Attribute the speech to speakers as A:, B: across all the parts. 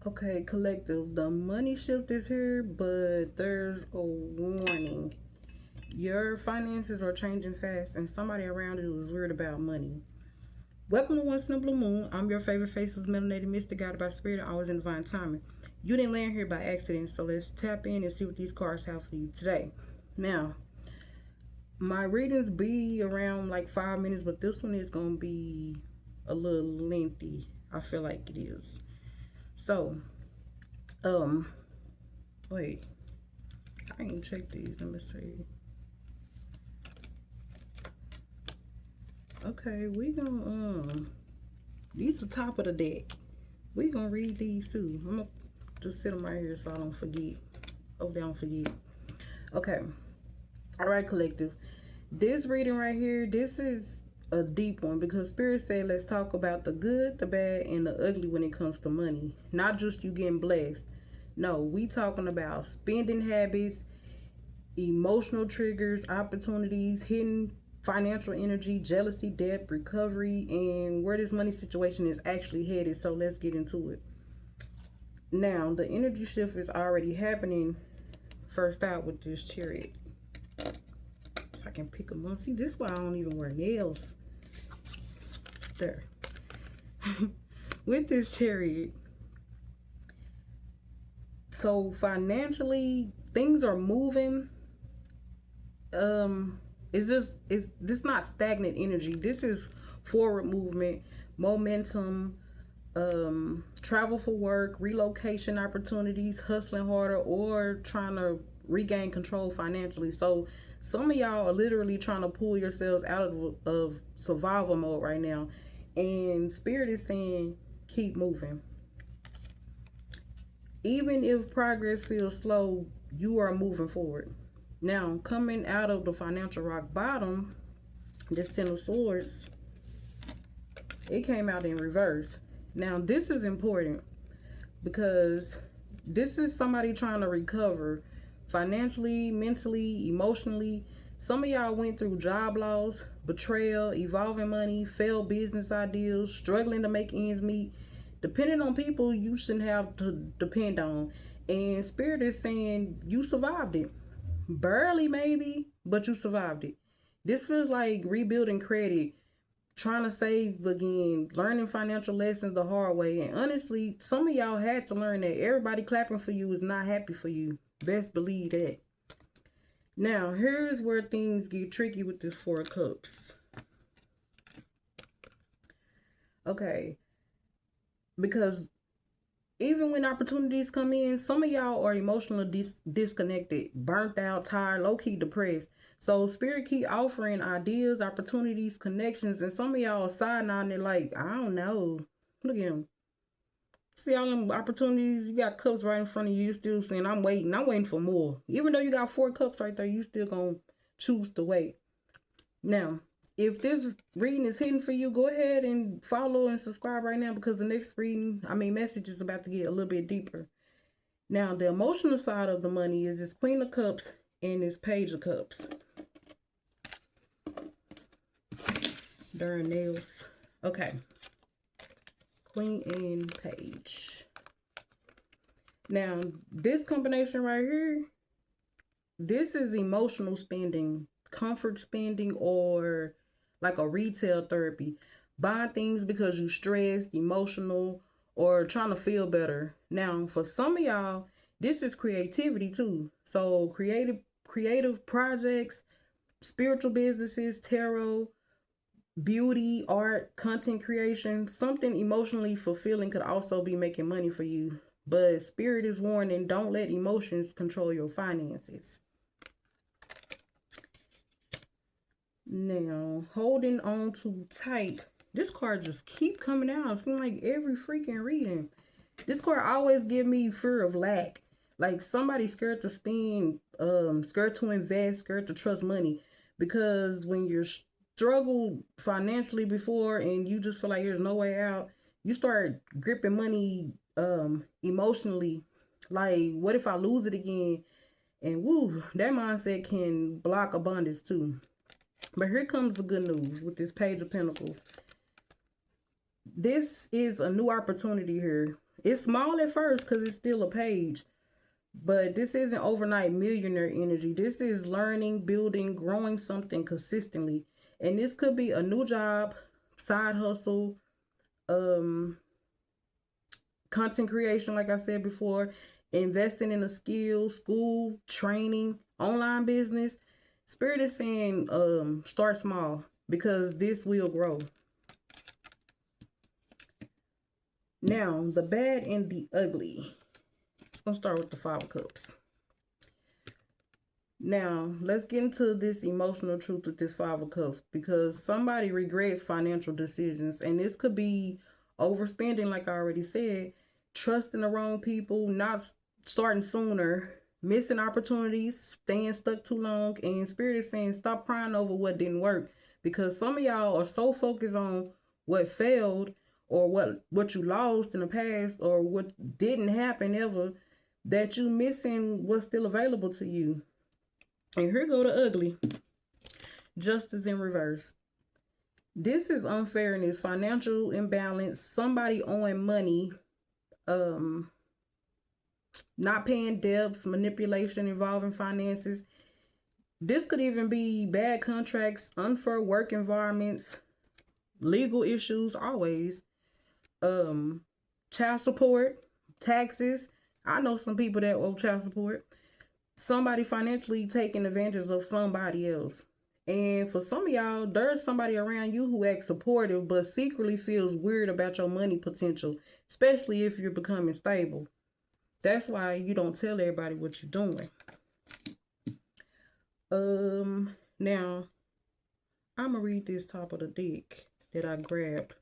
A: Okay, collective. The money shift is here, but there's a warning. Your finances are changing fast, and somebody around you is weird about money. Welcome to Once in a Blue Moon. I'm your favorite faceless melanated mystic, guided by spirit, always in divine timing. You didn't land here by accident, so let's tap in and see what these cards have for you today. Now, my readings be around like 5 minutes, but this one is gonna be a little lengthy. I feel like it is. So, um, wait, I ain't checked these. Let me see. Okay, we gonna these are top of the deck. We gonna read these too. I'm gonna just sit them right here so I don't forget. Oh, they don't forget. Okay. All right, collective. This reading right here, this is a deep one because Spirit said let's talk about the good, the bad, and the ugly when it comes to money. Not just you getting blessed. No, we talking about spending habits, emotional triggers, opportunities, hidden financial energy, jealousy, debt, recovery, and where this money situation is actually headed. So let's get into it. Now, the energy shift is already happening first out with this Chariot. If I can pick them up. See, this is why I don't even wear nails. There. With this Chariot. So financially, things are moving. Is this not stagnant energy? This is forward movement, momentum, travel for work, relocation opportunities, hustling harder, or trying to regain control financially. So some of y'all are literally trying to pull yourselves out of survival mode right now, and Spirit is saying keep moving. Even if progress feels slow, you are moving forward. Now, coming out of the financial rock bottom, this Ten of Swords, it came out in reverse. Now, this is important because this is somebody trying to recover financially, mentally, emotionally. Some of y'all went through job loss, betrayal, evolving money, failed business ideas, struggling to make ends meet, depending on people you shouldn't have to depend on. And Spirit is saying you survived it. Barely, maybe, but you survived it. This feels like rebuilding credit, trying to save again, learning financial lessons the hard way. And honestly, some of y'all had to learn that everybody clapping for you is not happy for you. Best believe that. Now, here's where things get tricky with this Four of Cups. Okay. Because even when opportunities come in, some of y'all are emotionally disconnected, burnt out, tired, low-key depressed. So Spirit keep offering ideas, opportunities, connections, and some of y'all are side nodding like, I don't know. Look at them. See all them opportunities, you got cups right in front of you, still saying, I'm waiting for more. Even though you got 4 cups right there, you still gonna choose to wait. Now, if this reading is hidden for you, go ahead and follow and subscribe right now because the next message is about to get a little bit deeper. Now, the emotional side of the money is this Queen of Cups and this Page of Cups. Darn nails. Okay. Queen and Page. Now, this combination right here, this is emotional spending, comfort spending, or like a retail therapy. Buying things because you stressed, emotional, or trying to feel better. Now, for some of y'all, this is creativity too. So creative projects, spiritual businesses, tarot, beauty, art, content creation, something emotionally fulfilling could also be making money for you. But Spirit is warning, don't let emotions control your finances. Now, holding on too tight. This card just keep coming out. It seems like every freaking reading. This card always give me fear of lack. Like somebody scared to spend, scared to invest, scared to trust money. Because when you're struggled financially before and you just feel like there's no way out, you start gripping money emotionally. Like, what if I lose it again? And woo, that mindset can block abundance too. But here comes the good news with this Page of Pentacles. This is a new opportunity here. It's small at first because it's still a page. But this isn't overnight millionaire energy. This is learning, building, growing something consistently. And this could be a new job, side hustle, um, content creation, like I said before, investing in a skill, school, training, online business. Spirit is saying start small because this will grow. Now, the bad and the ugly. It's going to start with the Five of Cups. Now, let's get into this emotional truth with this Five of Cups, because somebody regrets financial decisions, and this could be overspending, like I already said, trusting the wrong people, not starting sooner, missing opportunities, staying stuck too long. And Spirit is saying stop crying over what didn't work, because some of y'all are so focused on what failed or what you lost in the past or what didn't happen ever, that you missing what's still available to you. And here go the ugly. Justice in reverse. This is unfairness, financial imbalance, somebody owing money, not paying debts, manipulation involving finances. This could even be bad contracts, unfair work environments, legal issues, always. Child support, taxes. I know some people that owe child support. Somebody financially taking advantage of somebody else. And for some of y'all, there's somebody around you who acts supportive but secretly feels weird about your money potential, especially if you're becoming stable. That's why you don't tell everybody what you're doing. Now, I'm gonna read this top of the deck that I grabbed.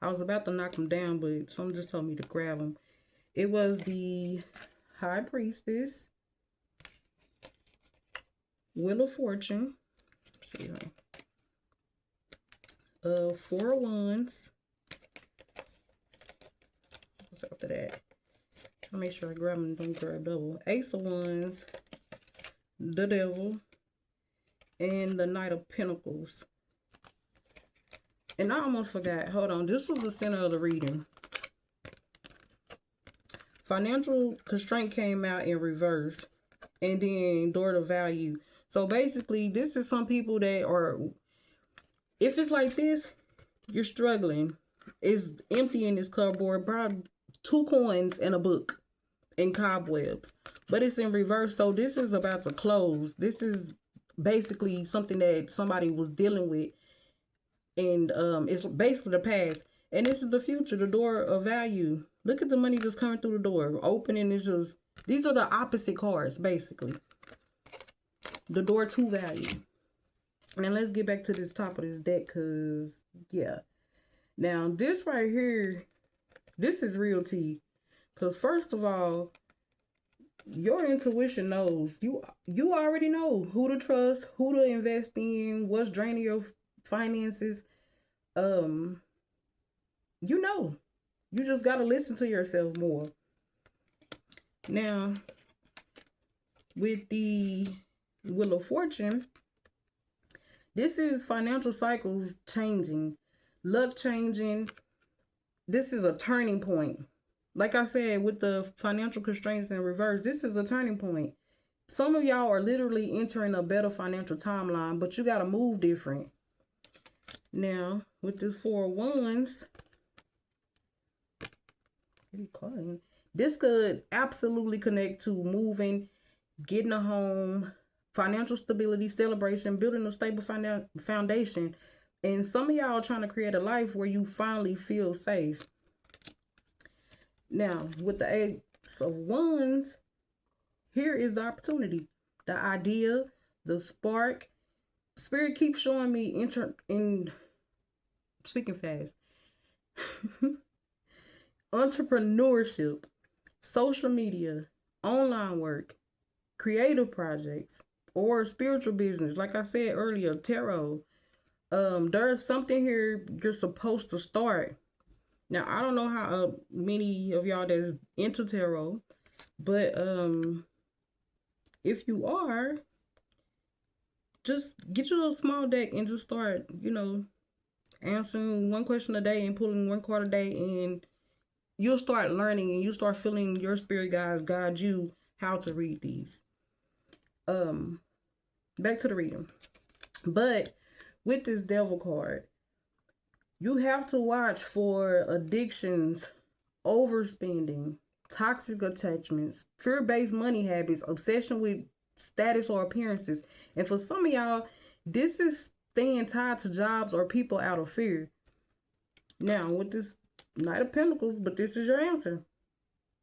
A: I was about to knock them down, but someone just told me to grab them. It was the High Priestess, Wheel of Fortune. See, Four of Wands. What's after that? I'll make sure I grab them, don't grab double. Ace of Wands, the Devil, and the Knight of Pentacles. And I almost forgot. Hold on. This was the center of the reading. Financial constraint came out in reverse. And then door to value. So basically, this is some people that are, if it's like this, you're struggling. It's empty in this cupboard. Brought 2 coins and a book and cobwebs. But it's in reverse. So this is about to close. This is basically something that somebody was dealing with. And it's basically the past. And this is the future, the door of value. Look at the money just coming through the door. Opening is just, these are the opposite cards, basically. The door to value. Now let's get back to this top of this deck, because, yeah. Now, this right here, this is real tea. Because first of all, your intuition knows. You already know who to trust, who to invest in, what's draining your finances. You know. You just got to listen to yourself more. Now, with the Wheel of Fortune, this is financial cycles changing, luck changing. This is a turning point. Like I said, with the financial constraints in reverse, this is a turning point. Some of y'all are literally entering a better financial timeline, but you got to move different. Now, with this Four of Wands, this could absolutely connect to moving, getting a home, financial stability, celebration, building a stable foundation. And some of y'all are trying to create a life where you finally feel safe. Now, with the Ace of Wands, here is the opportunity, the idea, the spark. Spirit keeps showing me speaking fast. Entrepreneurship, social media, online work, creative projects, or spiritual business. Like I said earlier, tarot. There's something here you're supposed to start. Now, I don't know how many of y'all that's into tarot, but if you are, just get your little small deck and just start, answering one question a day and pulling one card a day and you'll start learning and you start feeling your spirit guides guide you how to read these. Back to the reading. But with this devil card, you have to watch for addictions, overspending, toxic attachments, fear-based money habits, obsession with status or appearances. And for some of y'all, this is staying tied to jobs or people out of fear. Now, with this Knight of Pentacles, but this is your answer.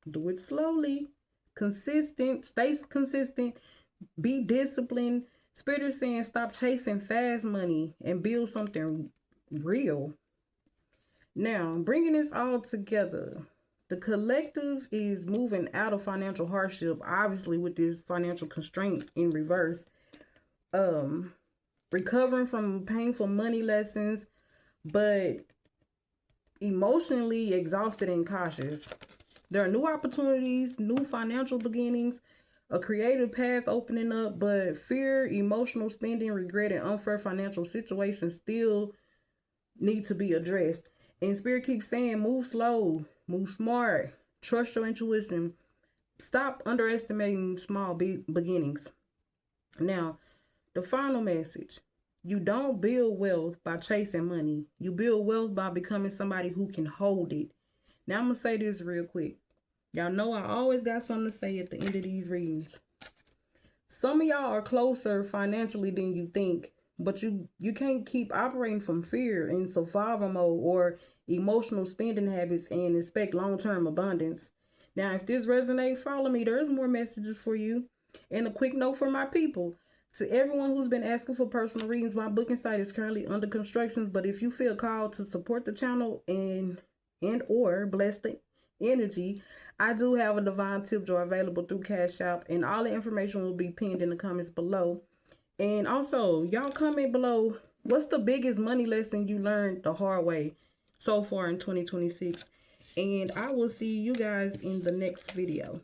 A: Do it slowly, consistent, stay consistent, be disciplined. Spirit is saying stop chasing fast money and build something real. Now, bringing this all together, the collective is moving out of financial hardship, obviously with this financial constraint in reverse. Recovering from painful money lessons, but emotionally exhausted and cautious. There are new opportunities, new financial beginnings, a creative path opening up, but fear, emotional spending, regret, and unfair financial situations still need to be addressed. And Spirit keeps saying, move slow, move smart, trust your intuition, stop underestimating small beginnings. Now, the final message. You don't build wealth by chasing money. You build wealth by becoming somebody who can hold it. Now, I'm going to say this real quick. Y'all know I always got something to say at the end of these readings. Some of y'all are closer financially than you think, but you can't keep operating from fear in survival mode or emotional spending habits and expect long-term abundance. Now, if this resonates, follow me. There's more messages for you. And a quick note for my people. To everyone who's been asking for personal readings, my booking site is currently under construction, but if you feel called to support the channel and or bless the energy, I do have a divine tip jar available through Cash App, and all the information will be pinned in the comments below. And also, y'all comment below, what's the biggest money lesson you learned the hard way so far in 2026? And I will see you guys in the next video.